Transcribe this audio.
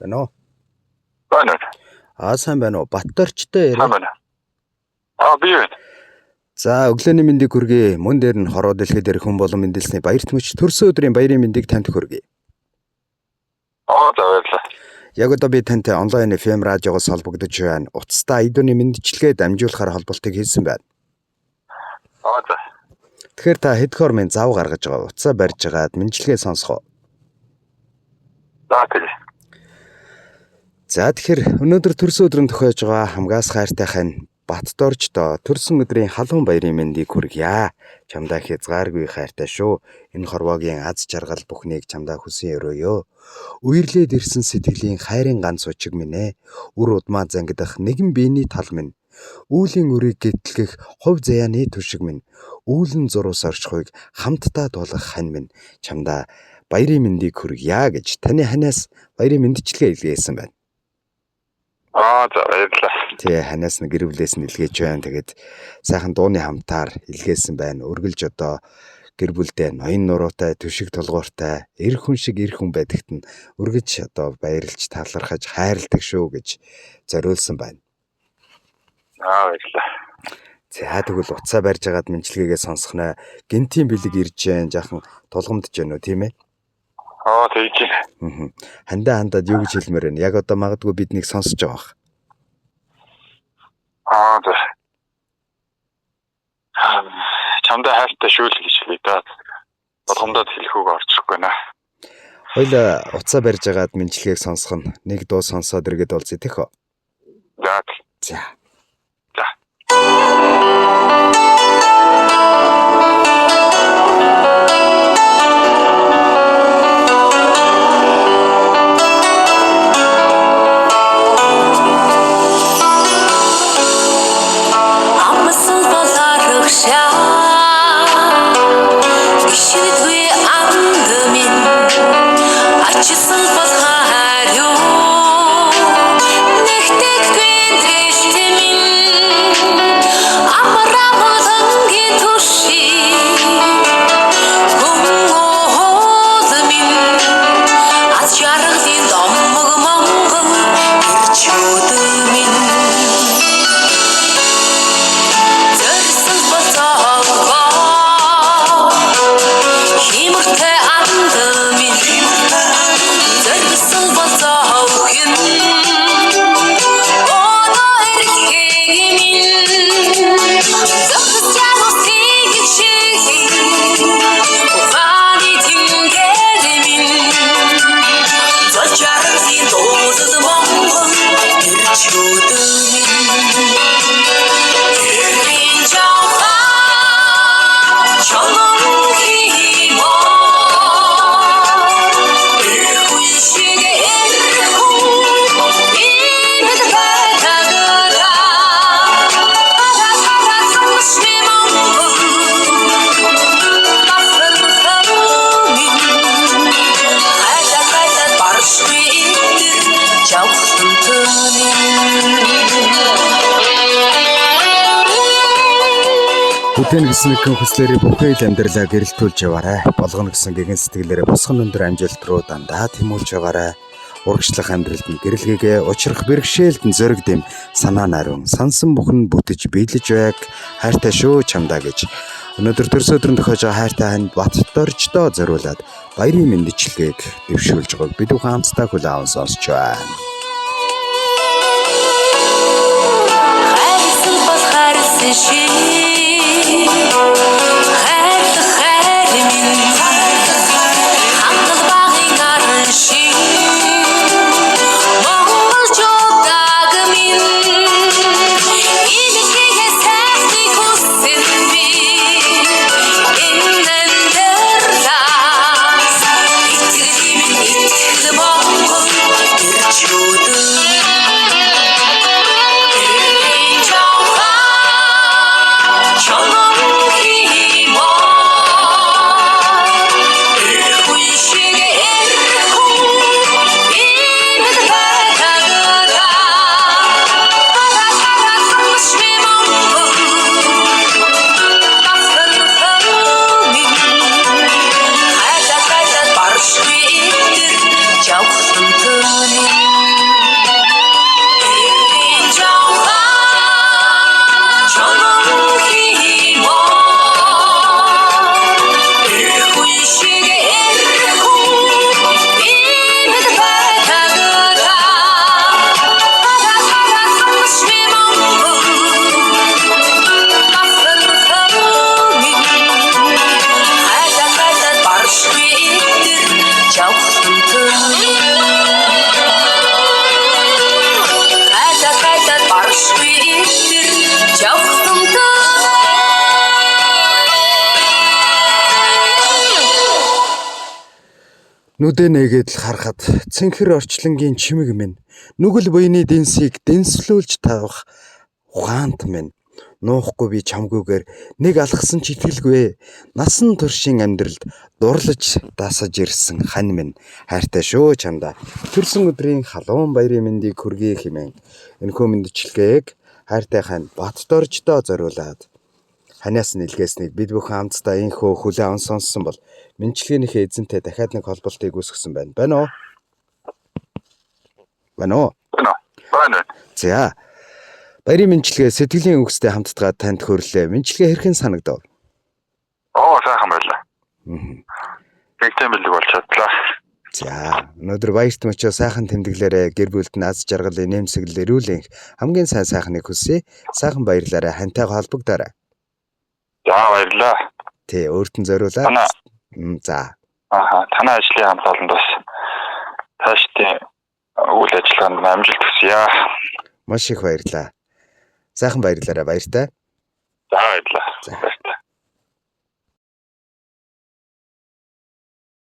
Байна уу? Байна. Сайн байна уу? Батторчтой яриа. Байна. Би байна. За өглөөний мэндийг хүргэе. Мөн дээр нь хороо дэлхий дээр хүн болон мэндэлсний баярт мөч төрсөн өдрийн баярын мэндийг танд хүргэе. За баярлалаа. Яг одоо би тантай онлайн FM радиогоос холбогдож байна. Утастай айдууны мэндчилгээ дамжуулахаар холболтыг хийсэн байна. За. Тэгэхээр та хэдхоор минь зав гаргаж байгаа утсаа барьж байгаад мэндчилгээ сонсгоо. За тийм. За тэгэхээр өнөөдөр төрсөн өдрөнд тохиож байгаа хамгаас хайртай хань Баттдорждоо төрсөн өдрийн халуун баярын мэндийг хүргье. Чамдаа хязгааргүй хайртай шүү. Энэ хорвоогийн аз жаргал бүхнийг чамдаа хүсэн өрөөё. Үерлээд ирсэн сэтгэлийн хайрын ганц учиг минь ээ. Үр удмаа зангидах нэгэн биений тал минь. Үүлийн үрийг гэтлгэх хувь заяаны түшиг минь. Үүлэн зурус орчхойг хамтдаа дуулах хань минь. Чамдаа баярын мэндийг хүргье гэж таны ханаас баярын мэндчилгээ илгээсэн байна. За баярлалаа. Тэ ханаас нь гэр бүлээс нь илгээж байна. Тэгээд сайхан дууны хамтаар илгээсэн байна. Үргэлж одоо гэр бүлдээ ноён нуруутай, түшиг толгууртай, эр хүн шиг эр хүн байдагт нь үргэлж одоо баярлж талархаж хайрладаг шүү гэж зориулсан байна. Баярлалаа. За тэгвэл утсаа барьж агаад мэндчилгээгээ сонсохноо. Гинтийн бэлэг ирж जैन жаахан тулгамдж байна уу тийм ээ? Тэгж. Хандаад юу гэж хэлмээр байна? Яг одоо магадгүй биднийг сонсож байгаа. За. Чамдаа хайртай шүү л гэж хэлээ да. Болгоомдод хэлэх үг орчихгүй байна. Хоёлаа утсаа барьж агаад мэндчилгээг сонсох нь нэг дуу сонсоод иргэд болцъё тэхөө. За. Бүтээн гэсэн нэгэн хүслээрээ бүхэл амьдралаа гэрэлтүүлж яваарай. Болгоно гэсэн гэгэн сэтгэлээрээ босгон өндөр амжилт руу дандаа тэмүүлж яваарай. Урагшлах амьдралд нь гэрэлгээгээ учрах бэрхшээлд нь зориг дэм санаа нариун сансан бүхэн бүтэж биелэж байг хайртай шүү чамдаа гэж өнөөдөр төрсөн өдрөнд тохиож байгаа хайртай хань Баттдорждоо зориулаад баярын мэндчилгээг дэвшүүлж байгааг бид бүхэн хамтдаа хүлээн аван сонсч байна. Нүдэ нэгээд л харахад цэнхэр орчлонгийн чимэг минь нүгэл буйны дэнсийг дэнслүүлж тавах ухаант минь нуухгүй би чамгүйгээр нэг алгасан ч итгэлгүй насан туршийн амьдралд дурлаж дасаж ирсэн хань минь хайртай шүү чамда төрсөн өдрийн халуун баярын мэндийг хүргэе хэмээн энэхүү мэндчилгээг хайртай хань Баттдорждоо зориулаад ханаас нэлгээснийг бид бүхэн хамтдаа инхөө хүлээн сонссон бол мэндчилгээнийхээ эзэнтэй дахиад нэг холболтыг үүсгэсэн байна. Байна уу? Байна. За. Баярын мэндчилгээ сэтгэлийн үгстэй хамтдаа танд хүрэлээ. Мэндчилгээ хэрхэн санагдав? Сайхан байлаа. Тэгтэн бэлэг болж чадлаа. За, өнөөдөр баярт мөчөө сайхан тэмдэглээрээ гэр бүлд наз жаргалын нэмсэгэл эрүүл энх хамгийн сайхныг хүсье. Сайхан баярлаарай. Хантайгаа холбогдоорой. За баярлаа. Тэ өөртөө зориулаад. За. Танай ажлын хамт олонд бас таашдын үйл ажиллагаанд амжилт хүсье. Маш их баярлаа. Сайхан баярлаарай. Баяртай. За баярлаа.